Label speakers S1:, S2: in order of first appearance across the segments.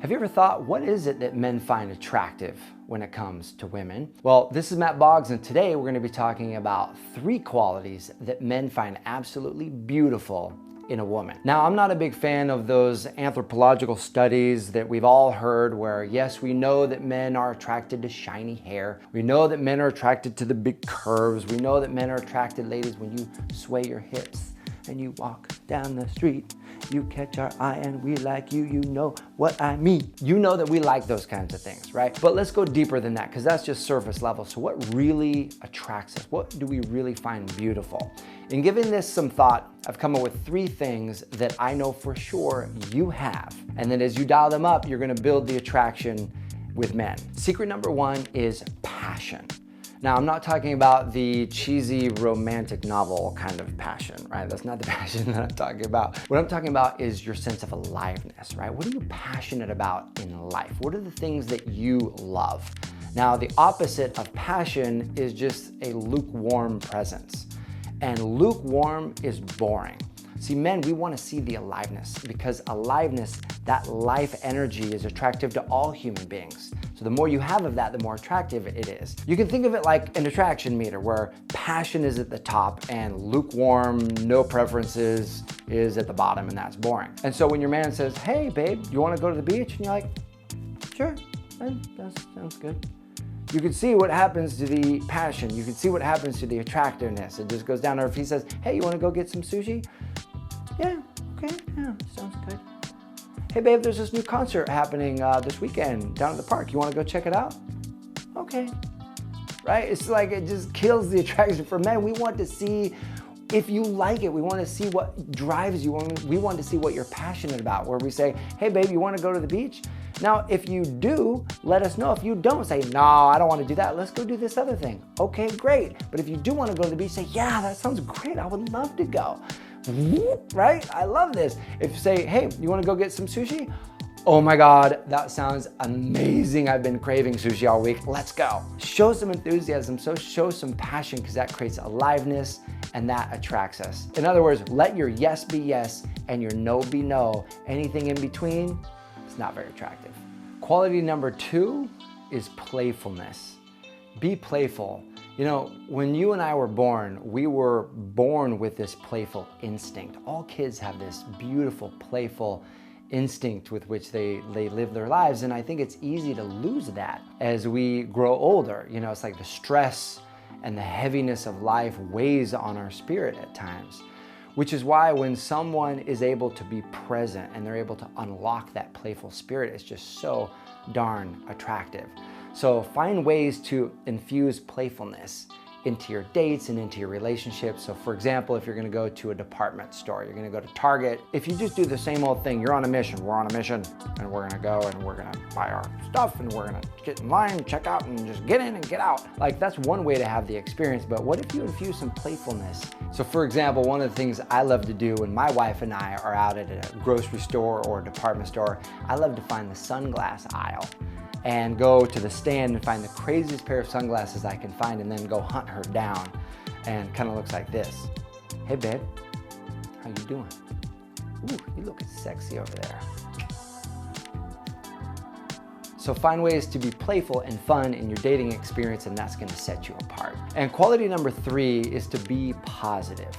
S1: Have you ever thought, what is it that men find attractive when it comes to women? Well, this is Mat Boggs, and today we're going to be talking about 3 qualities that men find absolutely beautiful in a woman. Now, I'm not a big fan of those anthropological studies that we've all heard where, yes, we know that men are attracted to shiny hair. We know that men are attracted to the big curves. We know that men are attracted, ladies, when you sway your hips and you walk down the street. You catch our eye and we like you, you know what I mean. You know that we like those kinds of things, right? But let's go deeper than that, because that's just surface level. So what really attracts us? What do we really find beautiful? In giving this some thought, I've come up with 3 things that I know for sure you have. And then as you dial them up, you're gonna build the attraction with men. Secret number 1 is passion. Now, I'm not talking about the cheesy romantic novel kind of passion, right? That's not the passion that I'm talking about. What I'm talking about is your sense of aliveness, right? What are you passionate about in life? What are the things that you love? Now, the opposite of passion is just a lukewarm presence. And lukewarm is boring. See, men, we want to see the aliveness, because aliveness, that life energy, is attractive to all human beings. So the more you have of that, the more attractive it is. You can think of it like an attraction meter where passion is at the top and lukewarm, no preferences is at the bottom, and that's boring. And so when your man says, hey babe, you want to go to the beach? And you're like, sure, that sounds good. You can see what happens to the passion. You can see what happens to the attractiveness. It just goes down. Or if he says, hey, you want to go get some sushi? Yeah, okay, yeah, sounds good. Hey babe, there's this new concert happening this weekend down at the park. You want to go check it out? Okay, right? It's like it just kills the attraction for men. We want to see if you like it. We want to see what drives you. We want to see what you're passionate about, where we say, hey babe, you want to go to the beach? Now, if you do, let us know. If you don't, say, no, I don't want to do that. Let's go do this other thing. Okay, great. But if you do want to go to the beach, say, yeah, that sounds great. I would love to go. Right? I love this. If you say, hey, you want to go get some sushi? Oh my God, that sounds amazing. I've been craving sushi all week. Let's go. Show some enthusiasm, so show some passion, because that creates aliveness and that attracts us. In other words, let your yes be yes and your no be no. Anything in between, it's not very attractive. Quality number 2 is playfulness. Be playful. You know, when you and I were born, we were born with this playful instinct. All kids have this beautiful, playful instinct with which they live their lives. And I think it's easy to lose that as we grow older. You know, it's like the stress and the heaviness of life weighs on our spirit at times, which is why when someone is able to be present and they're able to unlock that playful spirit, it's just so darn attractive. So find ways to infuse playfulness into your dates and into your relationships. So for example, if you're gonna go to a department store, you're gonna go to Target, if you just do the same old thing, you're on a mission, we're on a mission, and we're gonna go and we're gonna buy our stuff and we're gonna get in line, check out, and just get in and get out. Like, that's one way to have the experience, but what if you infuse some playfulness? So for example, one of the things I love to do when my wife and I are out at a grocery store or a department store, I love to find the sunglass aisle and go to the stand and find the craziest pair of sunglasses I can find, and then go hunt her down. And kind of looks like this. Hey babe, how you doing? Ooh, you look sexy over there. So find ways to be playful and fun in your dating experience, and that's gonna set you apart. And quality number 3 is to be positive.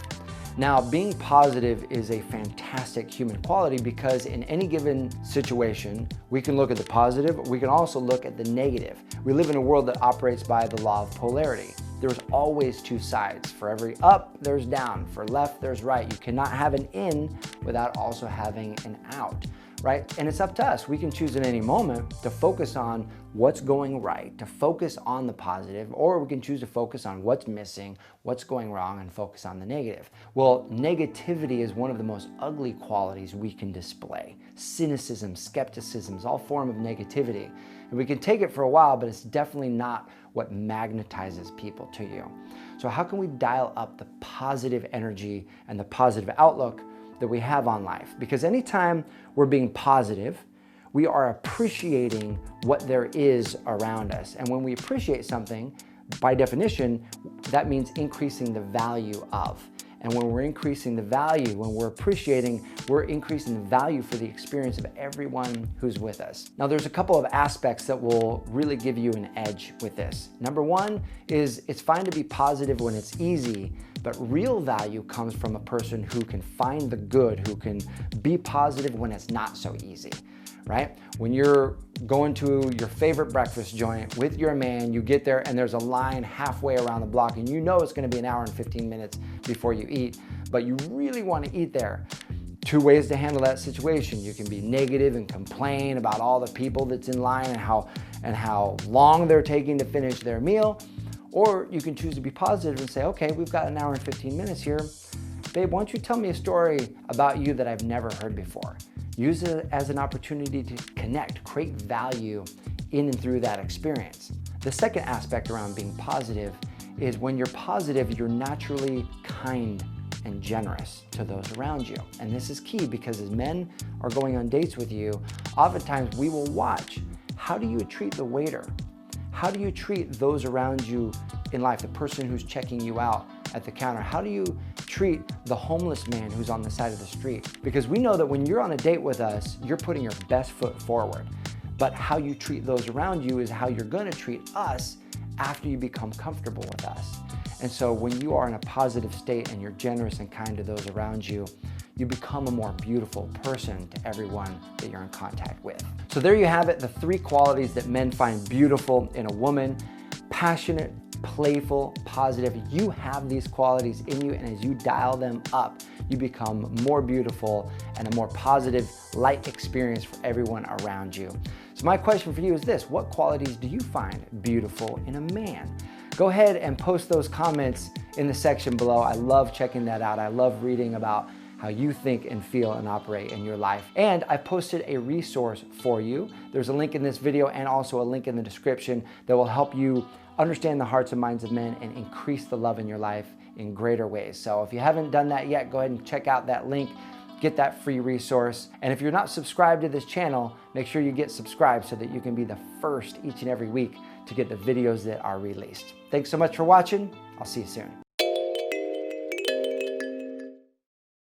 S1: Now, being positive is a fantastic human quality, because in any given situation, we can look at the positive, we can also look at the negative. We live in a world that operates by the law of polarity. There's always 2 sides. For every up, there's down. For left, there's right. You cannot have an in without also having an out, right? And it's up to us. We can choose at any moment to focus on what's going right, to focus on the positive, or we can choose to focus on what's missing, what's going wrong, and focus on the negative. Well, negativity is one of the most ugly qualities we can display. Cynicism, skepticism is all form of negativity. And we can take it for a while, but it's definitely not what magnetizes people to you. So how can we dial up the positive energy and the positive outlook that we have on life? Because anytime we're being positive, we are appreciating what there is around us. And when we appreciate something, by definition, that means increasing the value of. And when we're increasing the value, when we're appreciating, we're increasing the value for the experience of everyone who's with us. Now, there's a couple of aspects that will really give you an edge with this. Number one is it's fine to be positive when it's easy, but real value comes from a person who can find the good, who can be positive when it's not so easy, right? When you're going to your favorite breakfast joint with your man, you get there and there's a line halfway around the block and you know it's gonna be an hour and 15 minutes before you eat, but you really wanna eat there. Two ways to handle that situation. You can be negative and complain about all the people that's in line and how long they're taking to finish their meal, or you can choose to be positive and say, okay, we've got an hour and 15 minutes here. Babe, why don't you tell me a story about you that I've never heard before? Use it as an opportunity to connect, create value in and through that experience. The second aspect around being positive is when you're positive, you're naturally kind and generous to those around you. And this is key because as men are going on dates with you, oftentimes we will watch, how do you treat the waiter? How do you treat those around you in life, the person who's checking you out at the counter? How do you treat the homeless man who's on the side of the street? Because we know that when you're on a date with us, you're putting your best foot forward. But how you treat those around you is how you're gonna treat us after you become comfortable with us. And so when you are in a positive state and you're generous and kind to those around you, you become a more beautiful person to everyone that you're in contact with. So there you have it, the 3 qualities that men find beautiful in a woman: passionate, playful, positive. You have these qualities in you, and as you dial them up, you become more beautiful and a more positive, light experience for everyone around you. So my question for you is this: what qualities do you find beautiful in a man? Go ahead and post those comments in the section below. I love checking that out. I love reading about how you think and feel and operate in your life. And I posted a resource for you. There's a link in this video and also a link in the description that will help you understand the hearts and minds of men and increase the love in your life in greater ways. So if you haven't done that yet, go ahead and check out that link, get that free resource. And if you're not subscribed to this channel, make sure you get subscribed so that you can be the first each and every week to get the videos that are released. Thanks so much for watching. I'll see you soon.